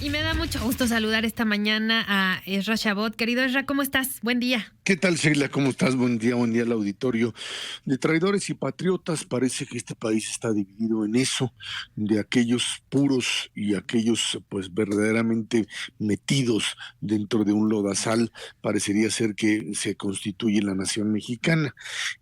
Y me da mucho gusto saludar esta mañana a Esra Chabot. Querido Esra, ¿cómo estás? Buen día. ¿Qué tal, Sheila? ¿Cómo estás? Buen día al auditorio. De traidores y patriotas, parece que este país está dividido en eso, de aquellos puros y aquellos pues verdaderamente metidos dentro de un lodazal. Parecería ser que se constituye la nación mexicana.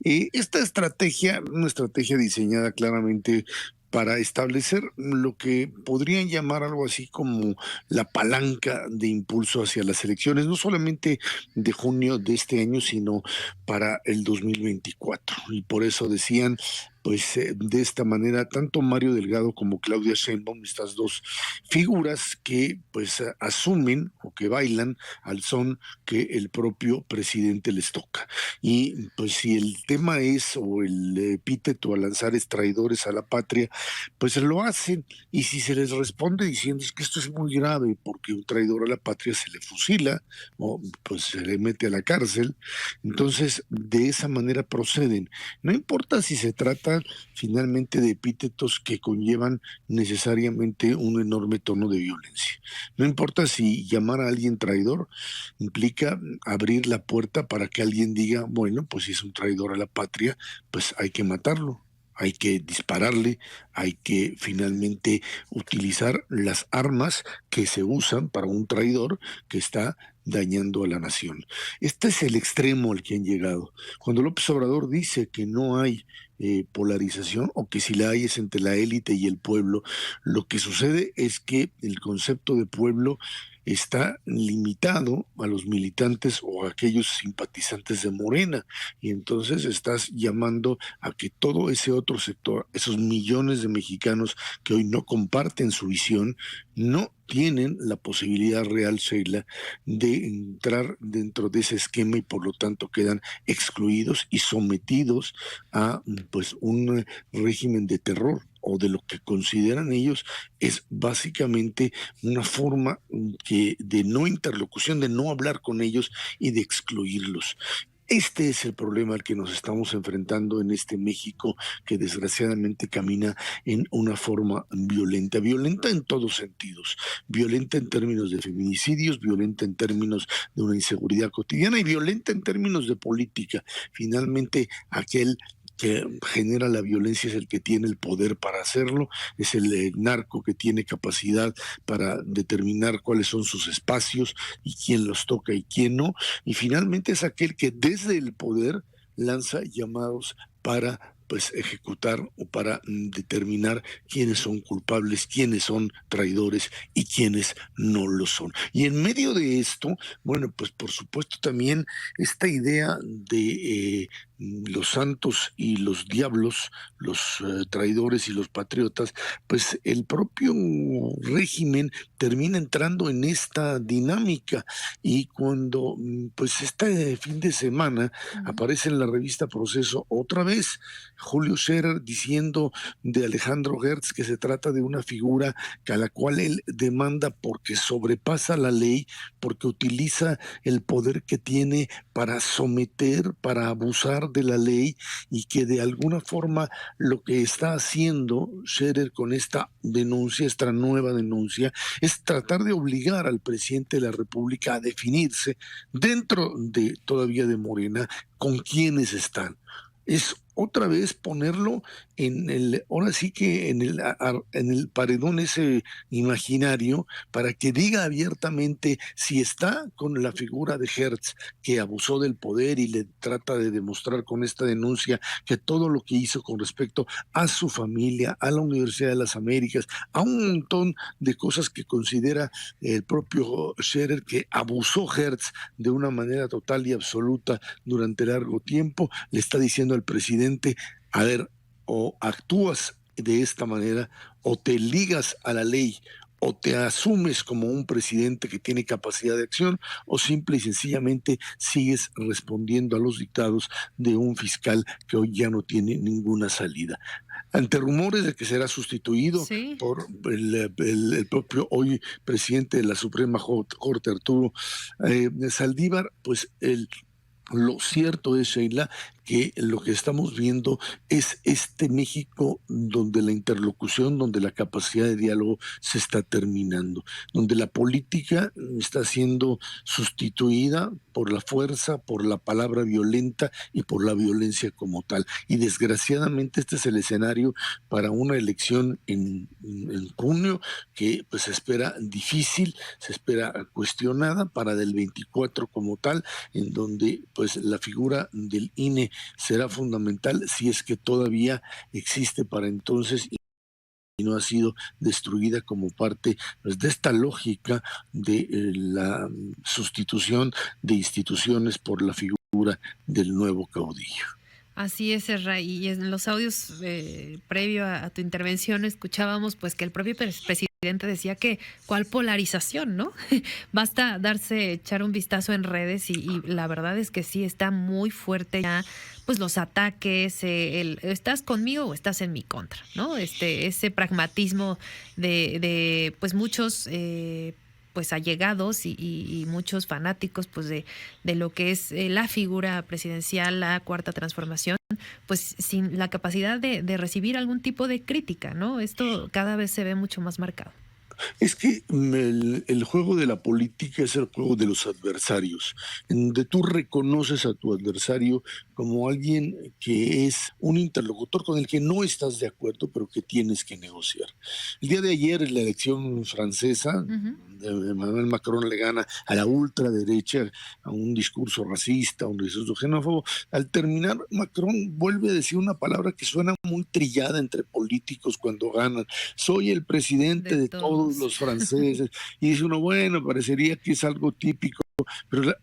Esta estrategia, una estrategia diseñada claramente para establecer lo que podrían llamar algo así como la palanca de impulso hacia las elecciones, no solamente de junio de este año, sino para el 2024. Y por eso decían, pues de esta manera, tanto Mario Delgado como Claudia Sheinbaum, estas dos figuras que pues asumen o que bailan al son que el propio presidente les toca. Y pues si el tema es, o el epíteto a lanzar es traidores a la patria, pues lo hacen, y si se les responde diciendo es que esto es muy grave porque un traidor a la patria se le fusila o pues se le mete a la cárcel, entonces de esa manera proceden. No importa si se trata finalmente de epítetos que conllevan necesariamente un enorme tono de violencia. No importa si llamar a alguien traidor implica abrir la puerta para que alguien diga, bueno, pues si es un traidor a la patria, pues hay que matarlo. Hay que dispararle, hay que finalmente utilizar las armas que se usan para un traidor que está dañando a la nación. Este es el extremo al que han llegado. Cuando López Obrador dice que no hay polarización, o que si la hay es entre la élite y el pueblo, lo que sucede es que el concepto de pueblo está limitado a los militantes o a aquellos simpatizantes de Morena, y entonces estás llamando a que todo ese otro sector, esos millones de mexicanos que hoy no comparten su visión, no tienen la posibilidad real, Sheila, de entrar dentro de ese esquema, y por lo tanto quedan excluidos y sometidos a pues un régimen de terror, o de lo que consideran ellos es básicamente una forma de no interlocución, de no hablar con ellos y de excluirlos. Este es el problema al que nos estamos enfrentando en este México que desgraciadamente camina en una forma violenta, violenta en todos sentidos, violenta en términos de feminicidios, violenta en términos de una inseguridad cotidiana y violenta en términos de política. Finalmente, aquel que genera la violencia es el que tiene el poder para hacerlo, es el narco que tiene capacidad para determinar cuáles son sus espacios y quién los toca y quién no, y finalmente es aquel que desde el poder lanza llamados para pues ejecutar o para determinar quiénes son culpables, quiénes son traidores y quiénes no lo son. Y en medio de esto, bueno, pues por supuesto también esta idea de los santos y los diablos, los traidores y los patriotas, pues el propio régimen termina entrando en esta dinámica. Y cuando pues este fin de semana aparece en la revista Proceso otra vez Julio Scherer diciendo de Alejandro Gertz que se trata de una figura a la cual él demanda porque sobrepasa la ley, porque utiliza el poder que tiene para someter, para abusar de la ley, y que de alguna forma lo que está haciendo Scherer con esta denuncia, esta nueva denuncia, es tratar de obligar al presidente de la República a definirse dentro de todavía de Morena con quiénes están. Es otra vez ponerlo en el, ahora sí que en el paredón ese imaginario, para que diga abiertamente si está con la figura de Hertz, que abusó del poder y le trata de demostrar con esta denuncia que todo lo que hizo con respecto a su familia, a la Universidad de las Américas, a un montón de cosas que considera el propio Scherer que abusó Hertz de una manera total y absoluta durante largo tiempo, le está diciendo al presidente, a ver, o actúas de esta manera, o te ligas a la ley, o te asumes como un presidente que tiene capacidad de acción, o simple y sencillamente sigues respondiendo a los dictados de un fiscal que hoy ya no tiene ninguna salida. Ante rumores de que será sustituido Sí. por el propio hoy presidente de la Suprema Corte, Arturo Saldívar, pues el Lo cierto es, Sheila, que lo que estamos viendo es este México donde la interlocución, donde la capacidad de diálogo se está terminando, donde la política está siendo sustituida por la fuerza, por la palabra violenta y por la violencia como tal. Y desgraciadamente este es el escenario para una elección en junio que pues se espera difícil, se espera cuestionada para del 24 como tal, en donde pues la figura del INE será fundamental si es que todavía existe para entonces y no ha sido destruida como parte pues, de esta lógica de la sustitución de instituciones por la figura del nuevo caudillo. Así es, Esra, y en los audios previo a tu intervención escuchábamos pues que el propio presidente decía que cuál polarización, ¿no? Basta echar un vistazo en redes y la verdad es que sí está muy fuerte ya pues los ataques, el estás conmigo o estás en mi contra, ¿no? Ese pragmatismo de pues muchos pues allegados y muchos fanáticos pues de lo que es la figura presidencial, la cuarta transformación, pues sin la capacidad de recibir algún tipo de crítica, ¿no? Esto cada vez se ve mucho más marcado. Es que el juego de la política es el juego de los adversarios, en donde tú reconoces a tu adversario como alguien que es un interlocutor con el que no estás de acuerdo, pero que tienes que negociar. El día de ayer, en la elección francesa, Emmanuel Macron le gana a la ultraderecha, a un discurso racista, a un discurso xenófobo. Al terminar, Macron vuelve a decir una palabra que suena muy trillada entre políticos cuando ganan. Soy el presidente de todos los franceses. Y dice uno, bueno, parecería que es algo típico, pero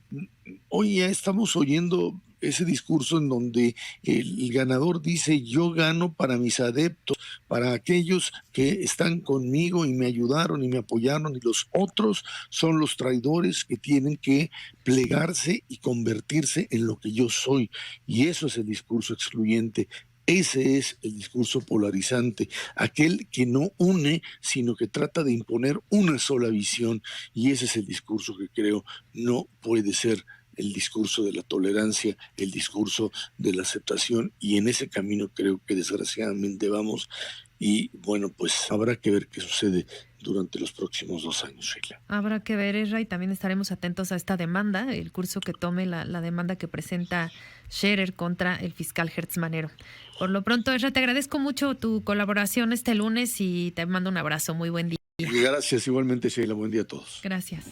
hoy ya estamos oyendo ese discurso en donde el ganador dice yo gano para mis adeptos, para aquellos que están conmigo y me ayudaron y me apoyaron, y los otros son los traidores que tienen que plegarse y convertirse en lo que yo soy. Y eso es el discurso excluyente. Ese es el discurso polarizante, aquel que no une, sino que trata de imponer una sola visión, y ese es el discurso que creo no puede ser el discurso de la tolerancia, el discurso de la aceptación, y en ese camino creo que desgraciadamente vamos, y bueno, pues habrá que ver qué sucede durante los próximos 2 años, Sheila. Habrá que ver, Esra, y también estaremos atentos a esta demanda, el curso que tome la demanda que presenta Scherer contra el fiscal Hertz Manero. Por lo pronto, Esra, te agradezco mucho tu colaboración este lunes y te mando un abrazo. Muy buen día. Gracias, igualmente, Sheila. Buen día a todos. Gracias.